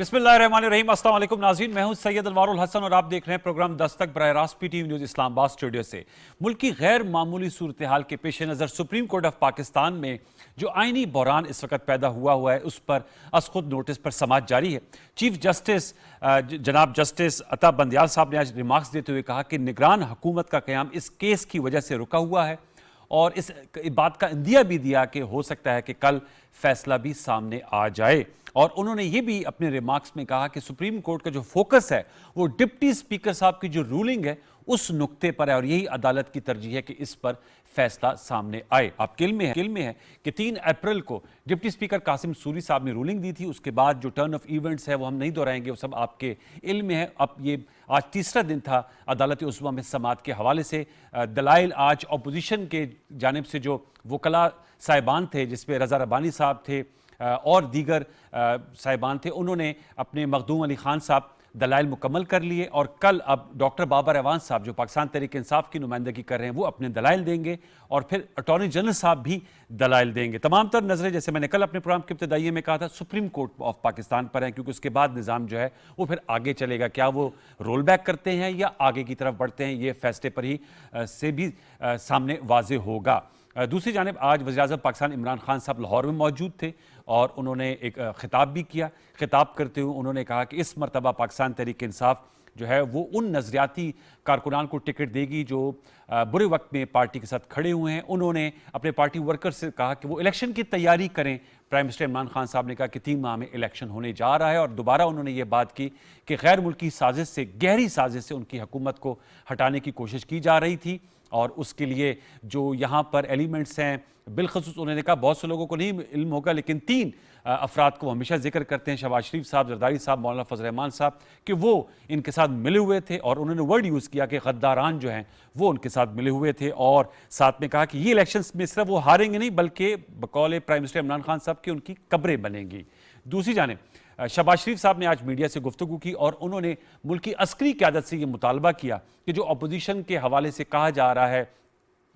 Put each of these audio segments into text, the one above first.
बिस्मिल्लाहिर्रहमानिर्रहीम। अस्सलाम वालेकुम नाज़रीन, मैं हूं सैयद अनवारुल हसन और आप देख रहे हैं प्रोग्राम दस्तक बराह रास्त पीटीवी न्यूज़ इस्लामाबाद स्टूडियो से। मुल्क की गैर मामूली सूरत हाल के पेश नज़र सुप्रीम कोर्ट ऑफ पाकिस्तान में जो आइनी बहरान इस वक्त पैदा हुआ है उस पर अस खुद नोटिस पर समाअत जारी है। चीफ जस्टिस जनाब जस्टिस अता बंदियाल साहब ने आज रिमार्क्स देते हुए कहा कि निगरान हुकूमत का क़याम इस केस की वजह से रुका हुआ है और इस बात का इंदिया भी दिया कि हो सकता है कि कल फैसला भी सामने आ जाए। और उन्होंने ये भी अपने रिमार्क्स में कहा कि सुप्रीम कोर्ट का जो फोकस है वो डिप्टी स्पीकर साहब की जो रूलिंग है उस नुक्ते पर है और यही अदालत की तरजीह है कि इस पर फैसला सामने आए। आपके इल्म में है कि 3 अप्रैल को डिप्टी स्पीकर कासिम सूरी साहब ने रूलिंग दी थी। उसके बाद जो टर्न ऑफ इवेंट्स है वो हम नहीं दोहराएंगे, वो सब आपके इल्म में है। अब ये आज तीसरा दिन था अदालत उस्मा में समाअत के हवाले से। दलाइल आज अपोजिशन के जानिब से जो वकला साहिबान थे, जिसमें रज़ा रब्बानी साहब थे और दीगर साहिबान थे, उन्होंने अपने मखदूम अली खान साहब दलाइल मुकम्मल कर लिए और कल अब डॉक्टर बाबर अवान साहब जो पाकिस्तान तहरीक इंसाफ की नुमाइंदगी कर रहे हैं वो अपने दलाइल देंगे और फिर अटॉर्नी जनरल साहब भी दलाइल देंगे। तमाम तर नज़रें, जैसे मैंने कल अपने प्रोग्राम के इब्तिदाइये में कहा था, सुप्रीम कोर्ट ऑफ पाकिस्तान पर हैं, क्योंकि उसके बाद निज़ाम जो है वो फिर आगे चलेगा। क्या वो रोल बैक करते हैं या आगे की तरफ बढ़ते हैं, ये फैसले पर ही से भी सामने वाज़े होगा। दूसरी जानिब आज वज़ीर-ए-आज़म पाकिस्तान इमरान खान साहब लाहौर में मौजूद थे और उन्होंने एक खिताब भी किया। खिताब करते हुए उन्होंने कहा कि इस मरतबा पाकिस्तान तहरीक इंसाफ जो है वो उन नज़रियाती कारकुनान को टिकट देगी जो बुरे वक्त में पार्टी के साथ खड़े हुए हैं। उन्होंने अपने पार्टी वर्कर से कहा कि वो इलेक्शन की तैयारी करें। प्राइम मिनिस्टर इमरान खान साहब ने कहा कि 3 माह में इलेक्शन होने जा रहा है और दोबारा उन्होंने ये बात की कि गैर मुल्की साजिश से, गहरी साजिश से उनकी हुकूमत को हटाने की कोशिश की जा रही थी और उसके लिए जो यहाँ पर एलिमेंट्स हैं, बिलखसूस उन्होंने कहा बहुत से लोगों को नहीं इल्म होगा, लेकिन 3 अफराद को हमेशा जिक्र करते हैं, शहबाज शरीफ साहब, जरदारी साहब, मौलाना फजल रहमान साहब, कि वो इनके साथ मिले हुए थे और उन्होंने वर्ड यूज़ किया कि गद्दारान जो हैं वो उनके साथ मिले हुए थे और साथ में कहा कि ये इलेक्शंस में सिर्फ वो हारेंगे नहीं बल्कि बकौल प्राइम मिनिस्टर इमरान खान साहब की उनकी कब्रें बनेंगी। दूसरी जानिब शहबाज शरीफ साहब ने आज मीडिया से गुफ्तगू की और उन्होंने मुल्क की अस्करी क़यादत से ये मुतालबा किया कि जो अपोजिशन के हवाले से कहा जा रहा है,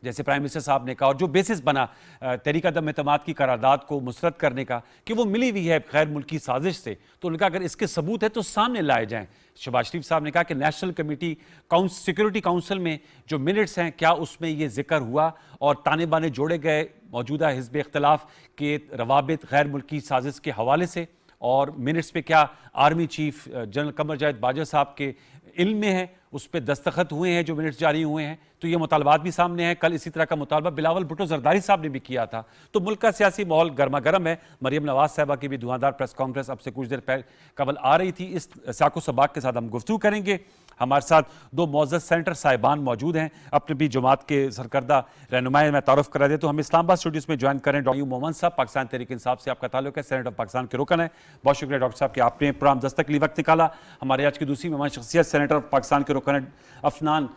जैसे प्राइम मिनिस्टर साहब ने कहा और जो बेसिस बना तहरीक अदम एतमाद की करारदाद को मुस्तरद करने का कि वो मिली हुई है गैर मुल्की साजिश से, तो उनका अगर इसके सबूत है तो सामने लाए जाएं। शहबाज शरीफ साहब ने कहा कि नेशनल कमेटी सिक्योरिटी काउंसिल में जो मिनट्स हैं क्या उसमें ये जिक्र हुआ और ताने बाने जोड़े गए मौजूदा हिज़्ब इख्तिलाफ के रवाबित गैर मुल्की साजिश के हवाले से, और मिनट्स पे क्या army chief general Qamar Javed Bajwa साहब के इल्म में है, उस पर दस्तखत हुए हैं जो मिनट्स जारी हुए हैं, तो ये मुतालबात भी सामने हैं। कल इसी तरह का मुतालबा बिलावल भुट्टो जरदारी साहब ने भी किया था। तो मुल्क का सियासी माहौल गर्मा गर्म है। मरियम नवाज साहबा की भी धुआंधार प्रेस कॉन्फ्रेंस अब से कुछ देर कबल आ रही थी। इस साको सबाक के साथ हम गुफ्तगू करेंगे। हमारे साथ 2 मोअज़्ज़ज़ सेनेटर साहिबान मौजूद हैं, अपने भी जमात के सरकर्दा रहनुमाई मैं तारुफ करा देता हूँ। हम इस्लामाबाद स्टूडियोज़ में ज्वाइन करें डॉक्टर मोहम्मद साहब, पाकिस्तान तहरीक इंसाफ से आपका ताल्लुक है, सेनेट ऑफ पाकिस्तान के रुकन है। बहुत शुक्रिया डॉक्टर साहब कि आपने प्रोग्राम दस्तक के लिए वक्त निकाला। हमारे आज की दूसरी मेहमान शख्सियत सेनेटर ऑफ पाकिस्तान के रुकन है अफनान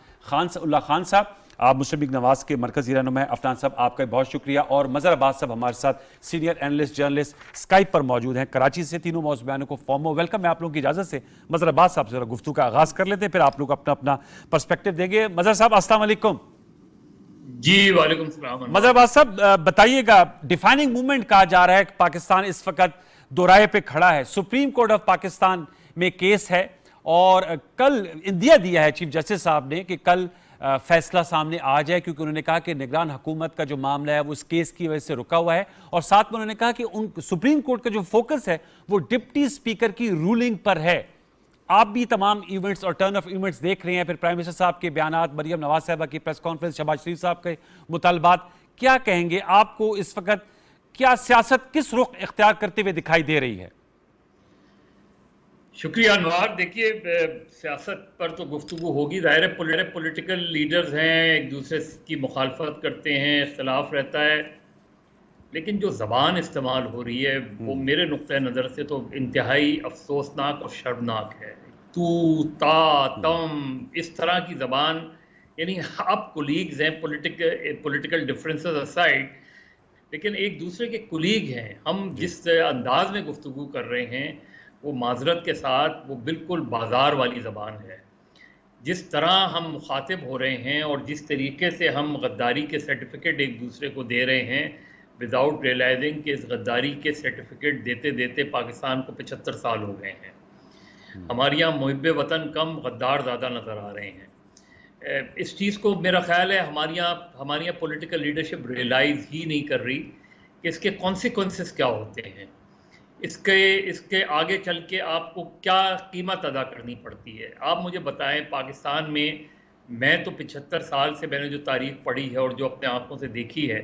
उल्लाह खान साहब, आप मुस्लिम लीग नवाज के मरकजी रहनुमा। अफनान साहब आपका बहुत शुक्रिया। और मज़हर अब्बास साहब हमारे साथ सीनियर एनालिस्ट जर्नलिस्ट स्काइप पर मौजूद हैं कराची से। तीनों मौजूद बयानों को फॉर्मो वेलकम। मैं आप लोगों की इजाज़त से मज़हर अब्बास साहब से जरा गुफ्तगू का आगाज़ कर लेते हैं, फिर आप लोग अपना अपना पर्सपेक्टिव देंगे। मज़हर साहब अस्सलाम वालेकुम। जी वालेकुम सलाम। मज़हर अब्बास साहब बताइएगा, डिफाइनिंग मूवमेंट कहा जा रहा है कि पाकिस्तान इस वक्त दोराहे पे खड़ा है, सुप्रीम कोर्ट ऑफ पाकिस्तान में केस है और कल इंदिया दिया है चीफ जस्टिस साहब ने कि कल फैसला सामने आ जाए, क्योंकि उन्होंने कहा कि निगरान हुकूमत का जो मामला है वो इस केस की वजह से रुका हुआ है और साथ में उन्होंने कहा कि सुप्रीम कोर्ट का जो फोकस है वो डिप्टी स्पीकर की रूलिंग पर है। आप भी तमाम इवेंट्स और टर्न ऑफ इवेंट्स देख रहे हैं, फिर प्राइम मिनिस्टर साहब के बयानात, मरियम नवाज साहबा की प्रेस कॉन्फ्रेंस, शहबाज शरीफ साहब के मुतालबात, क्या कहेंगे? आपको इस वक्त क्या सियासत किस रुख इख्तियार करते हुए दिखाई दे रही है? शुक्रिया अनवार। देखिए, सियासत पर तो गुफ्तगू होगी, ज़ाहिर है पॉलिटिकल लीडर्स हैं, एक दूसरे की मुखालफत करते हैं, इख्तलाफ रहता है, लेकिन जो ज़बान इस्तेमाल हो रही है वो मेरे नुक्ते नज़र से तो इंतहाई अफसोसनाक और शर्मनाक है। तू ता तम, इस तरह की ज़बान, यानी आप कुलीग्स हैं, पॉलिटिकल डिफरेंसेस असाइड, लेकिन एक दूसरे के कुलीग हैं। हम जिस अंदाज में गुफ्तगू कर रहे हैं वो माजरत के साथ वो बिल्कुल बाजार वाली ज़बान है। जिस तरह हम मुखातिब हो रहे हैं और जिस तरीके से हम गद्दारी के सर्टिफिकेट एक दूसरे को दे रहे हैं विदाउट रियलाइजिंग कि इस गद्दारी के सर्टिफिकेट देते देते पाकिस्तान को 75 साल हो गए हैं। हमारे यहाँ मुहिब वतन कम, गद्दार ज़्यादा नज़र आ रहे हैं। इस चीज़ को मेरा ख्याल है हमारी यहाँ पॉलिटिकल लीडरशिप रियलाइज़ ही नहीं कर रही कि इसके कॉन्सिक्वेंसेस क्या होते हैं, इसके आगे चल के आपको क्या कीमत अदा करनी पड़ती है। आप मुझे बताएं, पाकिस्तान में मैं तो 75 साल से मैंने जो तारीख पढ़ी है और जो अपने आंखों से देखी है,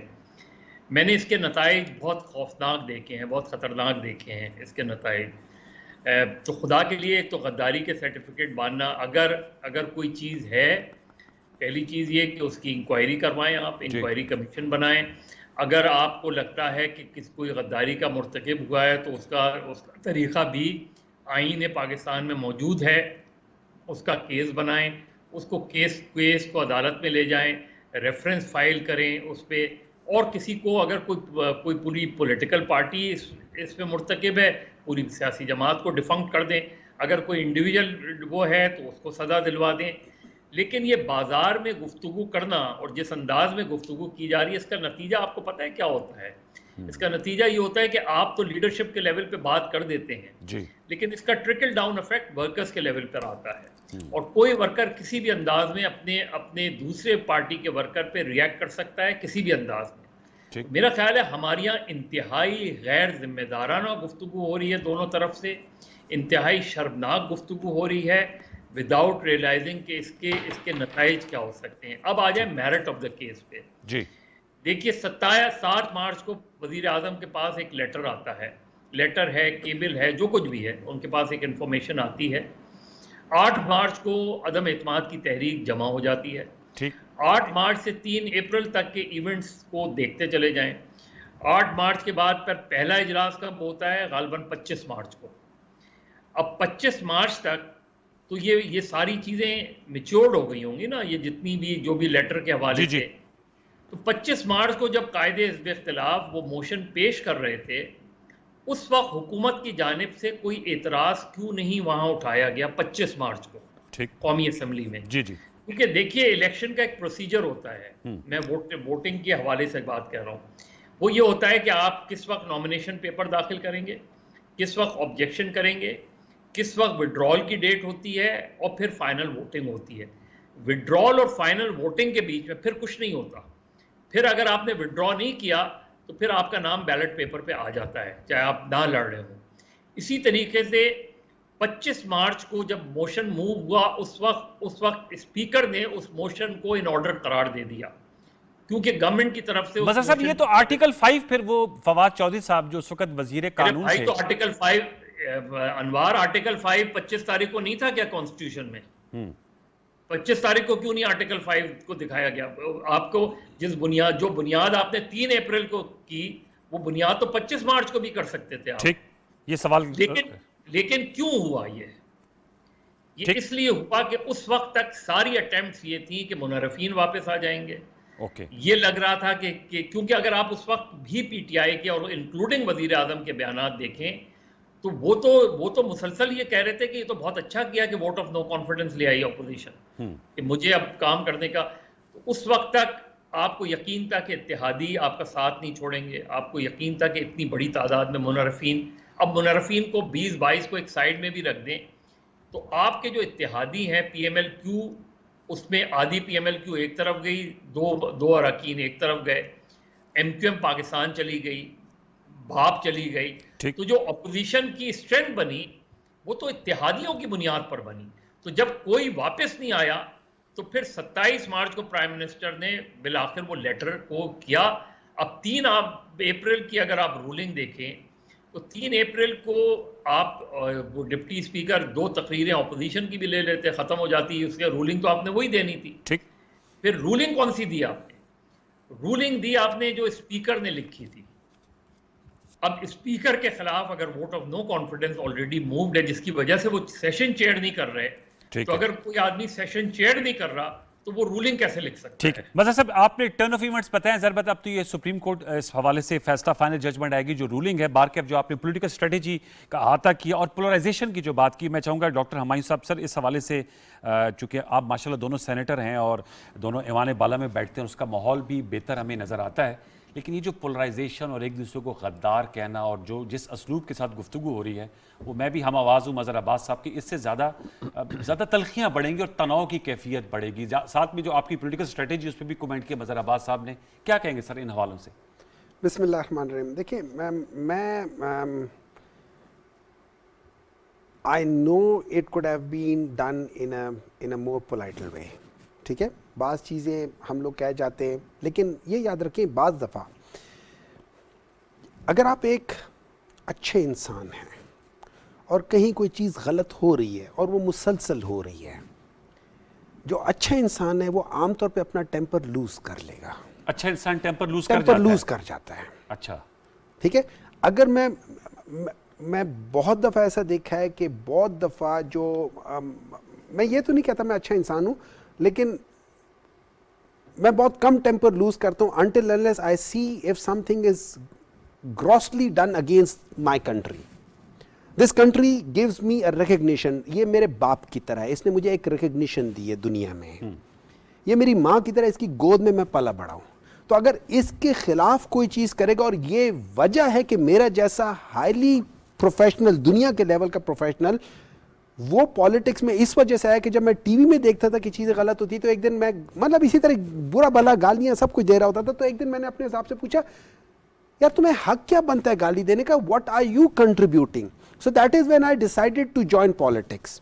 मैंने इसके नताइज बहुत खौफनाक देखे हैं, बहुत ख़तरनाक देखे हैं इसके नताइज। तो खुदा के लिए एक तो गद्दारी के सर्टिफिकेट बांधना, अगर कोई चीज़ है, पहली चीज़ ये कि उसकी इंक्वायरी करवाएं, आप इंक्वायरी कमीशन बनाएं। अगर आपको लगता है कि कोई गद्दारी का मुर्तकिब हुआ है तो उसका तरीक़ा भी आईन पाकिस्तान में मौजूद है, उसका केस बनाएं, उसको केस को अदालत में ले जाएं, रेफरेंस फाइल करें उस पर, और किसी को अगर कोई पूरी पॉलिटिकल पार्टी इस पे मुर्तकिब है, पूरी सियासी जमात को डिफंक्ट कर दें। अगर कोई इंडिविजुअल वो है तो उसको सज़ा दिलवा दें। लेकिन ये बाज़ार में गुफ्तगू करना और जिस अंदाज में गुफ्तगू की जा रही है, इसका नतीजा आपको पता है क्या होता है? इसका नतीजा ये होता है कि आप तो लीडरशिप के लेवल पे बात कर देते हैं जी, लेकिन इसका ट्रिकल डाउन इफेक्ट वर्कर्स के लेवल पर आता है, और कोई वर्कर किसी भी अंदाज में अपने दूसरे पार्टी के वर्कर पे रिएक्ट कर सकता है किसी भी अंदाज में। मेरा ख्याल है हमारे यहाँ इंतहाई गैर जिम्मेदाराना गुफ्तगू हो रही है, दोनों तरफ से इंतहाई शर्मनाक गुफ्तगू हो रही है, विदाउट रियलाइजिंग कि इसके नताइज क्या हो सकते हैं। अब आ जाए मेरिट ऑफ द केस पे जी। देखिए 7 मार्च को वजीर आजम के पास एक लेटर आता है, लेटर है, केबल है, जो कुछ भी है, उनके पास एक इंफॉर्मेशन आती है। 8 मार्च को अदम एतमाद की तहरीक जमा हो जाती है। ठीक, 8 मार्च से 3 अप्रैल तक के इवेंट्स को देखते चले जाएं। 8 मार्च के बाद पर पहला इजलास कब होता है? गालबन 25 मार्च को। अब 25 मार्च तक तो ये सारी चीज़ें मैच्योर्ड हो गई होंगी ना, ये जितनी भी जो भी लेटर के हवाले से। तो 25 मार्च को जब कायदे हिज़्ब इख्तिलाफ वो मोशन पेश कर रहे थे, उस वक्त हुकूमत की जानिब से कोई एतराज़ क्यों नहीं वहाँ उठाया गया 25 मार्च को ठीक कौमी असम्बली में? जी जी, क्योंकि देखिए इलेक्शन का एक प्रोसीजर होता है, मैं वोटिंग के हवाले से बात कर रहा हूँ। वो ये होता है कि आप किस वक्त नॉमिनेशन पेपर दाखिल करेंगे, किस वक्त ऑब्जेक्शन करेंगे, किस वक्त विड्रॉल की डेट होती है, और फिर फाइनल वोटिंग होती है। विड्रॉल और फाइनल वोटिंग के बीच में फिर कुछ नहीं होता। फिर अगर आपने विड्रॉ नहीं किया तो फिर आपका नाम बैलेट पेपर पे आ जाता है, चाहे आप ना लड़ रहे हो। इसी तरीके से 25 मार्च को जब मोशन मूव हुआ, उस वक्त स्पीकर ने उस मोशन को इन ऑर्डर करार दे दिया, क्योंकि गवर्नमेंट की तरफ से। मज़ा साहब, ये तो आर्टिकल 5, फिर वो फवाद चौधरी साहब जो उस वक्त वजीर कानून थे, तो आर्टिकल 5 अनवार, आर्टिकल 5 25 तारीख को नहीं था क्या कॉन्स्टिट्यूशन में? 25 तारीख को क्यों नहीं आर्टिकल 5 को दिखाया गया? आपको जो बुनियाद आपने 3 अप्रैल को की, वो बुनियाद तो 25 मार्च को भी कर सकते थे आप। ठीक, ये सवाल। लेकिन क्यों हुआ ये इसलिए हुआ कि उस वक्त तक सारी अटेम्प्ट्स ये थी कि मुनर्रफीन वापस आ जाएंगे। ये लग रहा था कि क्योंकि अगर आप उस वक्त भी पीटीआई के और इंक्लूडिंग वजीर आजम के बयानात देखें, तो वो तो मुसलसल ये कह रहे थे कि ये तो बहुत अच्छा किया कि वोट ऑफ नो कॉन्फिडेंस ले आई अपोजिशन, कि मुझे अब काम करने का। तो उस वक्त तक आपको यकीन था कि इत्तेहादी आपका साथ नहीं छोड़ेंगे, आपको यकीन था कि इतनी बड़ी तादाद में मुनर्रफीन, अब मुनर्रफीन को 20-22 को एक साइड में भी रख दें, तो आपके जो इत्तेहादी हैं PMLQ, उसमें आधी PMLQ एक तरफ गई, दो अरकान एक तरफ गए, MQM पाकिस्तान चली गई, भाप चली गई। तो जो अपोजिशन की स्ट्रेंथ बनी वो तो इत्तेहादियों की बुनियाद पर बनी। तो जब कोई वापस नहीं आया तो फिर 27 मार्च को प्राइम मिनिस्टर ने बिलाखिर वो लेटर को किया। अब 3 अप्रैल की अगर आप रूलिंग देखें तो 3 अप्रैल को आप वो डिप्टी स्पीकर 2 तकरीरें अपोजिशन की भी ले लेते, ख़त्म हो जाती, उसके रूलिंग तो आपने वही देनी थी। ठीक, फिर रूलिंग कौन सी दी आपने? रूलिंग दी आपने जो स्पीकर ने लिखी थी। अब स्पीकर के खिलाफ अगर vote of no confidence already moved है, जिसकी वजह से वो सेशन चेयर नहीं कर रहे, तो अगर कोई आदमी सेशन चेयर नहीं कर रहा तो वो रूलिंग कैसे लिख सकता है? ठीक है, मज़ा साहब, आपने टर्न ऑफ इवेंट्स बताया ज़रबत। अब तो ये सुप्रीम कोर्ट इस हवाले से फैसला, फाइनल जजमेंट आएगी। जो रूलिंग है बारकेफ, जो आपने पॉलिटिकल स्ट्रेटेजी का अहाता किया और पोलराइजेशन की जो बात की, मैं चाहूँगा डॉक्टर हुमायूं साहब सर इस हवाले से, चूँकि आप माशाल्लाह दोनों सेनेटर हैं और दोनों ऐवान बाला में बैठते हैं, उसका माहौल भी बेहतर हमें नज़र आता है, लेकिन ये जो पोलराइजेशन और एक दूसरे को गद्दार कहना और जो जिस असलूब के साथ गुफ्तगू हो रही है, वो मैं भी हम आवाज़ हूँ मज़हर अब्बास साहब की, इससे ज़्यादा तलखियाँ बढ़ेंगी और तनाव की कैफियत बढ़ेगी। साथ में जो आपकी पॉलिटिकल स्ट्रेटेजी उस पर भी कमेंट किया मज़हर अब्बास साहब ने, क्या कहेंगे सर इन हवालों से? बिस्मिल्लाहिर्रहमानिर्रहीम। देखिए, मैं I know it could have been done in a more politer way, ठीक है। बाज़ चीज़ें हम लोग कह जाते हैं, लेकिन ये याद रखें बाज़ दफ़ा अगर आप एक अच्छे इंसान हैं और कहीं कोई चीज़ गलत हो रही है और वो मुसलसल हो रही है, जो अच्छा इंसान है वो आमतौर पे अपना टेम्पर लूज़ कर लेगा। अच्छा इंसान टेम्पर लूज कर जाता है। अच्छा, ठीक है। अगर मैं बहुत दफ़ा ऐसा देखा है कि बहुत दफ़ा जो मैं ये तो नहीं कहता मैं अच्छा इंसान हूँ, लेकिन मैं बहुत कम टेम्पर लूज करता हूँ until unless I see if something is grossly done against my country. This country gives me a recognition. ये मेरे बाप की तरह है, इसने मुझे एक recognition दी है दुनिया में। ये मेरी माँ की तरह, इसकी गोद में मैं पला बड़ा हूँ। तो अगर इसके खिलाफ कोई चीज़ करेगा, और ये वजह है कि मेरा जैसा हाईली प्रोफेशनल, दुनिया के लेवल का प्रोफेशनल, वो पॉलिटिक्स में इस वजह से आया कि जब मैं टीवी में देखता था कि चीज़ें गलत होती, तो एक दिन मैं मतलब इसी तरह बुरा भला गालियाँ सब कुछ दे रहा होता था, तो एक दिन मैंने अपने हिसाब से पूछा, यार तुम्हें हक क्या बनता है गाली देने का? What are you contributing? So that is when I decided to join politics.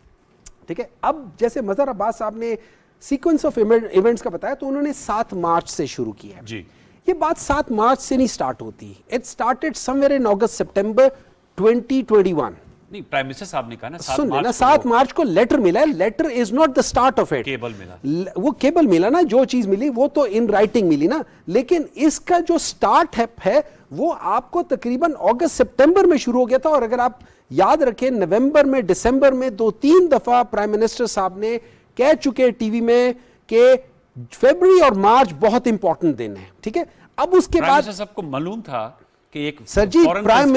ठीक है। अब जैसे मज़हर अब्बास साहब ने सीक्वेंस ऑफ इवेंट्स का बताया, तो उन्होंने 7 मार्च से शुरू किया जी। ये बात 7 मार्च से नहीं स्टार्ट होती, इट स्टार्टेड समवेयर इन अगस्त सितंबर 2021। नहीं, प्राइम मिनिस्टर साहब ने कहा ना 7 मार्च को लेटर मिला है। Letter is not the start of it. Cable मिला, वो केबल मिला ना, जो चीज मिली वो तो इन राइटिंग मिली ना, लेकिन इसका जो स्टार्ट है वो आपको तकरीबन अगस्त सितंबर में शुरू हो गया था। और अगर आप याद रखें, नवंबर में, दिसंबर में 2-3 दफा प्राइम मिनिस्टर साहब ने कह चुके टीवी में कि फरवरी और मार्च बहुत इंपॉर्टेंट दिन है। ठीक है। अब उसके बाद सबको मालूम था कि एक sir ji prime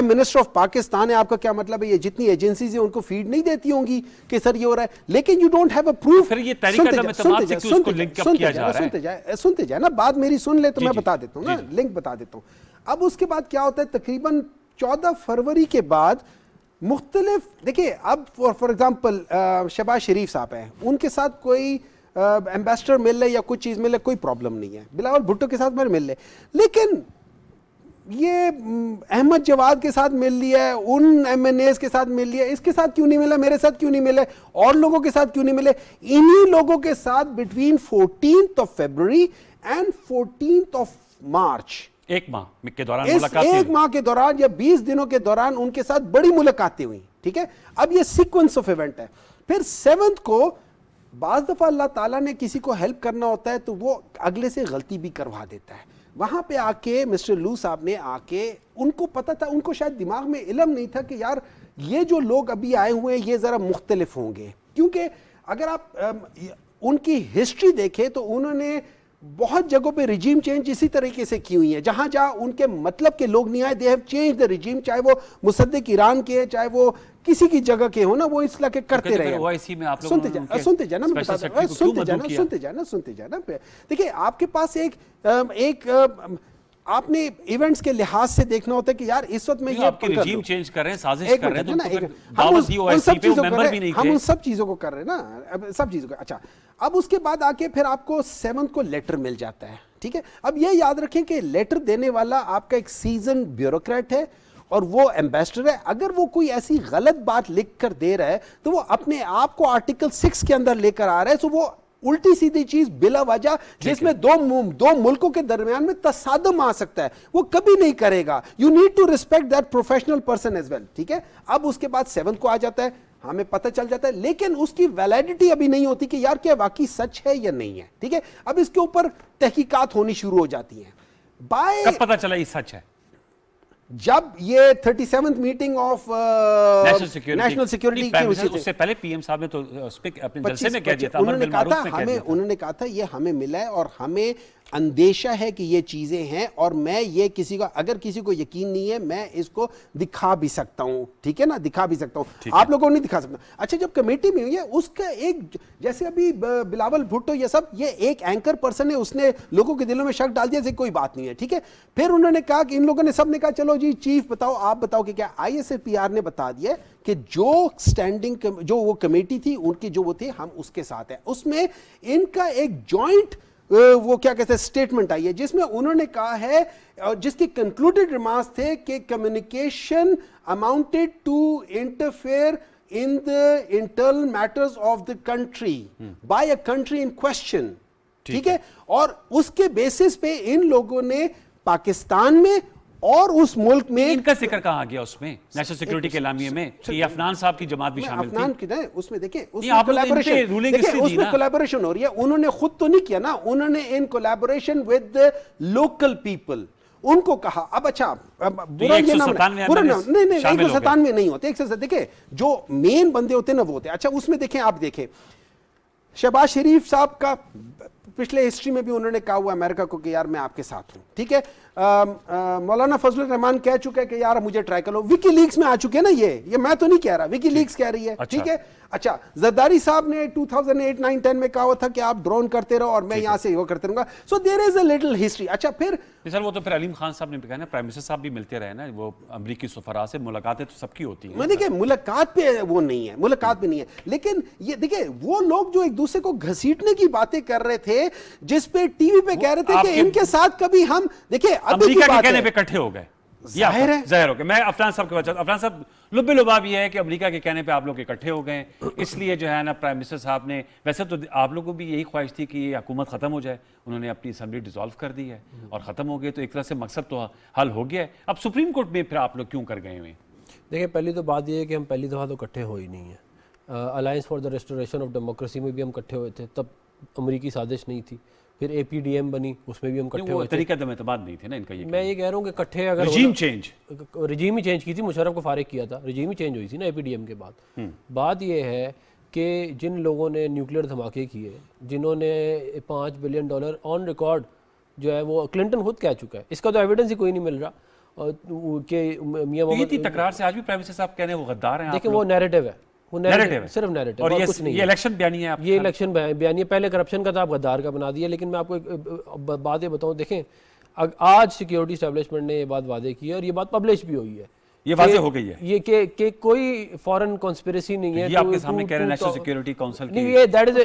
minister of Pakistan है, आपका क्या मतलब है? ये जितनी एजेंसीज हैं उनको फीड नहीं देती होंगी कि सर ये हो रहा है, लेकिन you don't have a proof. फिर ये तरीका में तमाम से क्यों उसको लिंक अप किया जा रहा है? सुनते जाए ना, बात मेरी सुन ले तो मैं बता देता हूँ ना, लिंक बता देता हूँ। अब उसके बाद क्या होता है, तकरीबन 14 फरवरी के बाद मुख्तलिफ, देखिए अब फॉर एग्जाम्पल शहबाज शरीफ साहब हैं, उनके साथ कोई एम्बेसडर मिल ले या कुछ चीज़ मिल ले, कोई प्रॉब्लम नहीं है। बिलावल भुट्टो के साथ मिल ले, लेकिन ये अहमद जवाद के साथ मिल लिया है, उन एमएनएस के साथ मिल लिया, इसके साथ क्यों नहीं मिला, मेरे साथ क्यों नहीं मिले, और लोगों के साथ क्यों नहीं मिले? इन्हीं लोगों के साथ between 14th of February and 14th of March, एक माह के दौरान, एक माह के दौरान या 20 दिनों के दौरान उनके साथ बड़ी मुलाकातें हुई। ठीक है। अब ये सीक्वेंस ऑफ इवेंट है। फिर 7th को बाज़ दफा अल्लाह ताला ने किसी को हेल्प करना होता है तो वो अगले से गलती भी करवा देता है। वहां पे आके मिस्टर लू साहब ने आके, उनको पता था, उनको शायद दिमाग में इल्म नहीं था कि यार ये जो लोग अभी आए हुए हैं ये जरा मुख्तलिफ होंगे, क्योंकि अगर आप उनकी हिस्ट्री देखें तो उन्होंने बहुत जगहों पे रिजीम चेंज इसी तरीके से की हुई है। जहां जहां उनके मतलब के लोग नहीं आए, they have change the regime, चाहे वो मुसद्दिक ईरान के, चाहे वो किसी की जगह के हो ना, वो इस लगे करते रहे। सुनते जाना। देखिए आपके पास एक आपने इवेंट्स के लिहाज से देखना होता है कि यार इस वक्त में ये रिजीम चेंज कर रहे हैं, साजिश कर रहे हैं, हम उन सब चीजों को कर रहे हैं ना, सब चीजों को। अच्छा, अब उसके बाद आके फिर आपको 7th को लेटर मिल जाता है। ठीक है। अब ये याद रखें कि लेटर देने वाला आपका एक सीजन ब्यूरोक्रेट है और वो एम्बेसडर है। अगर वो कोई ऐसी गलत बात लिख कर दे रहा है तो वो अपने आप को आर्टिकल 6 के अंदर लेकर आ रहा है। तो वो उल्टी सीधी चीज बिला वजह, जिसमें दो मुल्कों के दरमियान में तसादम आ सकता है, वो कभी नहीं करेगा। You need to respect that professional person as well. ठीक है। अब उसके बाद 7th को आ जाता है, हमें पता चल जाता है, लेकिन उसकी वैलिडिटी अभी नहीं होती कि यार क्या वाकई सच है या नहीं है। ठीक है। अब इसके ऊपर तहकीकात होनी शुरू हो जाती है। कब पता चला ये सच है? जब ये 37th meeting of national security की, उससे पहले पीएम साहब ने तो अपने जलसे में कह दिया था, उन्होंने कहा था ये हमें मिला है और हमें अंदेशा है कि ये चीजें हैं, और मैं ये किसी का, अगर किसी को यकीन नहीं है, मैं इसको दिखा भी सकता हूं, ठीक है ना, दिखा भी सकता हूं, आप लोगों को नहीं दिखा सकता। अच्छा, जब कमेटी में हुई है, उसका एक, जैसे अभी बिलावल भुट्टो, ये सब, ये एक एंकर पर्सन है, उसने लोगों के दिलों में शक डाल दिया, कोई बात नहीं है, ठीक है। फिर उन्होंने कहा कि इन लोगों ने, सब ने कहा चलो जी चीफ बताओ, आप बताओ कि क्या। ISFPR ने बता दिया कि जो स्टैंडिंग, जो वो कमेटी थी उनकी, जो वो थे, हम उसके साथ हैं। उसमें इनका एक जॉइंट, वो क्या कहते हैं, स्टेटमेंट आई है, जिसमें उन्होंने कहा है, जिसके कंक्लूडेड रिमार्क्स थे कि communication amounted to interfere in the internal matters of the country by a country in question, ठीक है। और उसके बेसिस पे इन लोगों ने पाकिस्तान में और उस मुल्क में, इनका जिक्र कहाँ आ गया उसमें नेशनल सिक्योरिटी के एलामिये में, कि अफनान साहब की जमात भी शामिल अफनान थी? की उसमें देखें, नहीं, आप लोग इनके ruling इसलिए दी उसमें ना। कोलैबोरेशन हो रही है। उन्होंने खुद तो नहीं किया ना, उन्होंने in collaboration with the local people उनको कहा। अब अच्छा, बुरा ये नाम, बुरा नाम नहीं, 197 नहीं होते, 100, देखिए जो मेन बंदे होते हैं ना वो होते हैं। अच्छा, उसमें देखें, आप देखें शहबाज शरीफ साहब का पिछले हिस्ट्री में भी उन्होंने कहा हुआ अमेरिका को कि यार मैं आपके साथ हूं, ठीक है। मौलाना फजलुर रहमान कह चुका है कि यार मुझे ट्राई कर लो। विकी लीक्स में आ चुके हैं ना, ये मैं तो नहीं कह रहा, विकी लीक्स कह रही है, ठीक है। अच्छा, जरदारी साहब ने 2008, 9, 10 में कहा हुआ था कि आप ड्रोन करते रहो और मैं यहां से वो करते रहूंगा। So there is a little history. अच्छा, फिर सर वो तो फिर अलीम खान साहब ने भी कहा ना, प्राइम मिनिस्टर साहब भी मिलते रहे ना, वो अमरीकी सफरा से मुलाकातें तो सबकी होती है। देखिए, मुलाकात पे वो नहीं है, मुलाकात पे नहीं है, लेकिन ये देखिए वो लोग जो एक दूसरे को घसीटने की बातें कर रहे थे, जिस पे टीवी पे कह रहे थे कि इनके साथ कभी हम, देखिए अमेरिका के कहने पे इकट्ठे हो गए, जाहिर है, जाहिर हो गए। मैं अफनान साहब के बात, अफनान साहब लुब्बे लुबाब ये है कि अमेरिका के कहने पे आप लोग इकट्ठे हो गए, इसलिए जो है ना प्राइम मिनिस्टर साहब ने, वैसे तो आप लोगों को भी यही ख्वाहिश थी कि ये हुकूमत खत्म हो जाए, उन्होंने अपनी असम्बली डिसॉल्व कर दी है और खत्म हो गई, तो एक तरह से मकसद तो हल हो गया है। अब सुप्रीम कोर्ट में फिर आप लोग क्यों कर गए हुए? देखिए, पहली तो बात यह है कि हम पहली दफ़ा तो इकट्ठे हो ही नहीं है। Alliance for the restoration of democracy में भी हम इकट्ठे हुए थे, तब अमेरिकी साजिश नहीं थी। फिर APDM बनी, उसमें भी हम इकट्ठे हुए थे। तरीका दमेतबाद नहीं थे ना इनका। मैं ये कह रहा हूँ कि इकट्ठे अगर रिजीम ही चेंज की थी, मुशर्रफ को फारिग किया था, रिजीम ही चेंज हुई थी ना APDM के बाद। बात ये है कि जिन लोगों ने न्यूक्लियर धमाके किए, जिन्होंने $5 बिलियन ऑन रिकॉर्ड, जो है वो क्लिंटन खुद कह चुका है, इसका तो एविडेंस ही कोई नहीं मिल रहा कि मियां मोहम्मद तकरार से आज भी प्राइम मिनिस्टर साहब कहने वो गद्दार हैं। देखिए, वो नैरेटिव है, वो नैरेटिव है, सिर्फ नैरेटिव और कुछ नहीं। ये इलेक्शन बयानिया है, ये इलेक्शन बयानिया पहले करप्शन का था, आप गद्दार का बना दिया। लेकिन मैं आपको एक बात ये बताऊं, देखें आज सिक्योरिटी एस्टेब्लिशमेंट ने ये बात वादे की है और ये बात पब्लिश भी हुई है, ये वाज़ेह हो गई है, ये कि कोई फॉरेन कॉन्स्पिरेसी नहीं है। ये आपके सामने कह रहे हैं नेशनल सिक्योरिटी काउंसिल की, ये दैट इज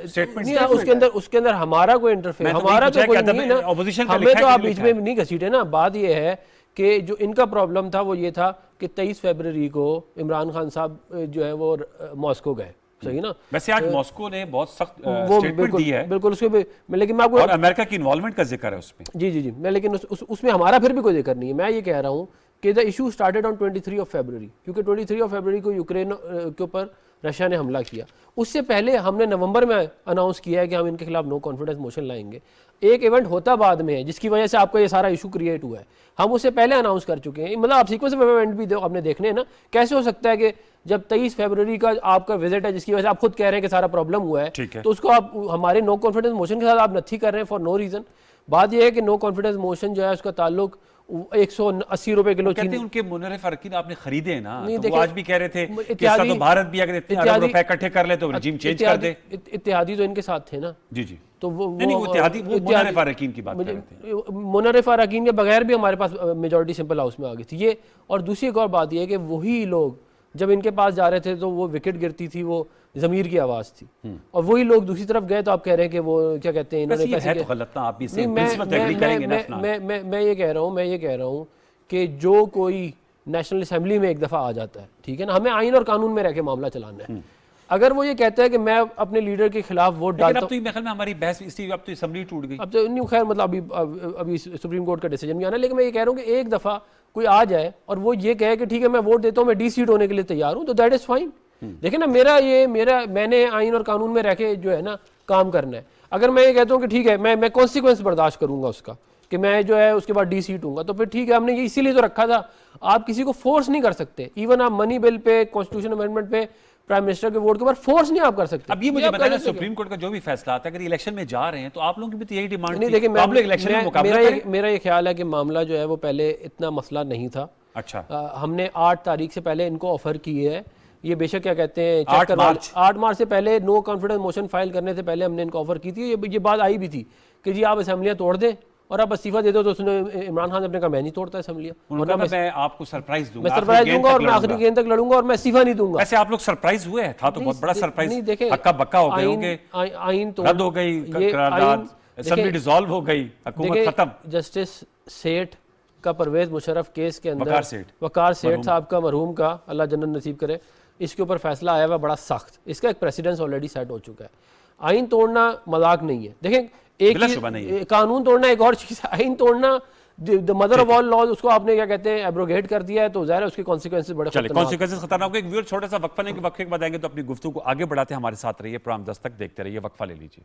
स्टेटमेंट, उसके अंदर हमारा कोई इंटरफेयर, हमारा तो कोई नहीं है ना, हमें तो आप बीच में नहीं घसीटे ना। बात ये है कि जो इनका प्रॉब्लम था वो ये था कि 23 फरवरी को इमरान खान साहब जो है वो मॉस्को गए, सही ना। वैसे आज मॉस्को ने बहुत सख्त स्टेटमेंट दी है, बिल्कुल, उसके भी लेकिन मैं आपको, और अमेरिका की इन्वॉल्वमेंट का जिक्र है उसमें। जी, मैं लेकिन उसमें हमारा फिर भी कोई जिक्र नहीं है। मैं ये कह रहा हूँ कि द इशू स्टार्टेड ऑन 23 फरवरी, क्योंकि 23 फरवरी को यूक्रेन के ऊपर रशिया ने हमला किया। उससे पहले हमने नवंबर में अनाउंस किया है कि हम इनके खिलाफ नो कॉन्फिडेंस मोशन लाएंगे। एक इवेंट होता बाद में है जिसकी वजह से आपका ये सारा इशू क्रिएट हुआ है, हम उससे पहले अनाउंस कर चुके हैं। मतलब आप सीक्वेंस ऑफ इवेंट भी आपने देखने हैं ना, कैसे हो सकता है कि जब 23 फरवरी का आपका विजिट है, जिसकी वजह से आप खुद कह रहे हैं कि सारा प्रॉब्लम हुआ है, तो उसको आप हमारे नो कॉन्फिडेंस मोशन के साथ आप नथी कर रहे हैं फॉर नो रीजन। बात यह है कि नो कॉन्फिडेंस मोशन जो है उसका ताल्लुक 180 रुपए किलो चीनी, उनके मुनर्रिफ अरकान आपने खरीदे ना, तो वो आज भी कह रहे थे कि इसका तो भारत भी अगर इतने अरब रुपए इकट्ठे कर ले तो रिजीम चेंज कर दे। इत्तेहादी तो इनके साथ थे ना, जी, तो वो इत्तेहादी, वो मुनर्रिफ अरकान की बात कर रहे थे। मुनर्रिफ अरकान के बगैर भी हमारे पास मेजॉरिटी सिंपल हाउस में आ गई थी ये। और दूसरी एक और बात ये है कि वही लोग जब इनके पास जा रहे थे तो वो विकेट गिरती थी, वो ज़मीर की आवाज़ थी, और वही लोग दूसरी तरफ गए तो आप कह रहे हैं कि वो क्या कहते हैं, इन्होंने पैसे तो गलत ना, आप भी नहीं, मैं ये कह रहा हूँ कि जो कोई नेशनल असेंबली में एक दफ़ा आ जाता है, ठीक है ना, हमें आइन और कानून में रह के मामला चलाना है। अगर वो ये कहता है कि मैं अपने लीडर के खिलाफ वोट डालता हूं, अब तो मेरे ख्याल में हमारी बहस इसलिए अब तो असेंबली टूट गई, अब तो नहीं, खैर मतलब अभी सुप्रीम कोर्ट का डिसीजन भी आना है। लेकिन मैं ये कह रहा हूँ कि एक दफ़ा कोई आ जाए और वो ये कहे कि ठीक है मैं वोट देता हूँ, मैं डी सीट होने के लिए तैयार हूँ, तो दैट इज़ फाइन। देखिए ना, मैंने आइन और कानून में रह के जो है ना काम करना है। अगर मैं ये कहता हूँ कि ठीक है मैं कॉन्सिक्वेंस बर्दाश्त करूंगा उसका, कि मैं जो है उसके बाद डी सीट हूँगा, तो फिर ठीक है, हमने ये इसीलिए तो रखा था। आप किसी को फोर्स नहीं कर सकते। इवन आप money bill pay, constitution amendment पे प्राइम मिनिस्टर के वोट के ऊपर फोर्स नहीं आप कर सकते। अब ये मुझे आप बताना, कर सकते सुप्रीम कोर्ट का जो भी फैसला आता है, अगर इलेक्शन में जा रहे हैं तो आप लोगों की भी तो यही डिमांड नहीं, थी, देखिए तो आप लोग इलेक्शन में मुकाबला करें। मेरा ये ख्याल है कि मामला जो है वो पहले इतना मसला नहीं था। अच्छा, हमने 8 तारीख से पहले इनको ऑफर की है, ये बेशक क्या कहते हैं 8 मार्च 8 मार्च से पहले नो कॉन्फिडेंस मोशन फाइल करने से पहले हमने इनको ऑफर की थी। ये बात आई भी थी कि जी आप असेंबलियां तोड़ दें और आप इस्तीफा दे दो, तो उसने इमरान खान ने अपने कहा मैं नहीं तोड़ता असेंबलियां, उन्होंने कहा मैं आपको सरप्राइज दूंगा, मैं सरप्राइज दूंगा और मैं आखिरी गेंद तक लड़ूंगा और मैं इस्तीफा नहीं दूंगा। वैसे आप लोग सरप्राइज हुए हैं, था तो बहुत बड़ा सरप्राइज, नहीं, देखें, हक्का बक्का हो गए होंगे, आइन तो रद्द हो गई करारदाद, असेंबली डिसॉल्व हो गई, हुकूमत खत्म। जस्टिस सेठ का परवेज मुशर्रफ केस के अंदर वकार सेठ साहब का, मरहूम का, अल्लाह जन्नत नसीब करे, इसके ऊपर फैसला आया हुआ बड़ा सख्त। इसका एक प्रेसिडेंस ऑलरेडी सेट हो चुका है। आइन तोड़ना मजाक नहीं है। देखें, एक कानून तोड़ना एक और चीज है, आइन तोड़ना the mother of all laws, उसको आपने क्या कहते हैं एब्रोगेट कर दिया है, तो जाहिर है उसके कॉन्सिक्वेंसेस बड़े खतरनाक। एक व्यूअर छोटा सा वक्फा लेंगे, वक्फे के बाद आएंगे तो अपनी गुफ्तगू को आगे बढ़ाते हैं। हमारे साथ रहिए, प्रोग्राम दस्तक देखते रहिए, वक्फा ले लीजिए।